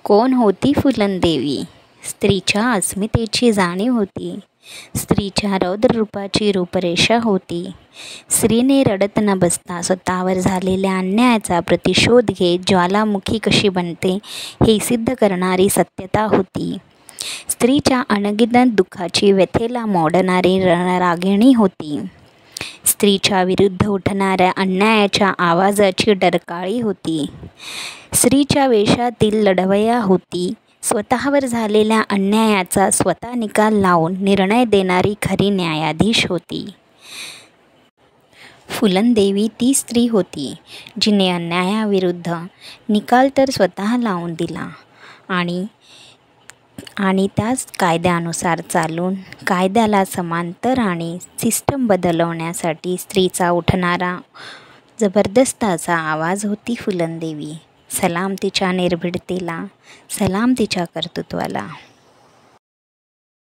कोण होती फुलनदेवी? स्त्रीच्या अस्मितेची जाणीव होती. स्त्रीच्या रौद्ररूपाची रूपरेषा होती. स्त्रीने रडत न बसता स्वतःवर झालेल्या अन्यायाचा प्रतिशोध घेत ज्वालामुखी कशी बनते हे सिद्ध करणारी सत्यता होती. स्त्रीच्या अनगिनत दुःखाची व्यथेला मोडणारी रणरागिणी होती. स्त्रीच्या विरुद्ध उठणाऱ्या अन्यायाच्या आवाजाची डरकाळी होती. स्त्रीच्या वेशातील लढवय्या होती. स्वतःवर झालेल्या अन्यायाचा स्वतः निकाल लावून निर्णय देणारी खरी न्यायाधीश होती. फुलनदेवी ती स्त्री होती जिने अन्यायाविरुद्ध निकाल तर स्वतः लावून दिला आणि त्याच कायद्यानुसार चालून कायद्याला समांतर आणि सिस्टम बदलवण्यासाठी स्त्रीचा उठणारा जबरदस्त असा आवाज होती फुलनदेवी. सलाम तिच्या निर्भीडतेला, सलाम तिच्या कर्तृत्वाला.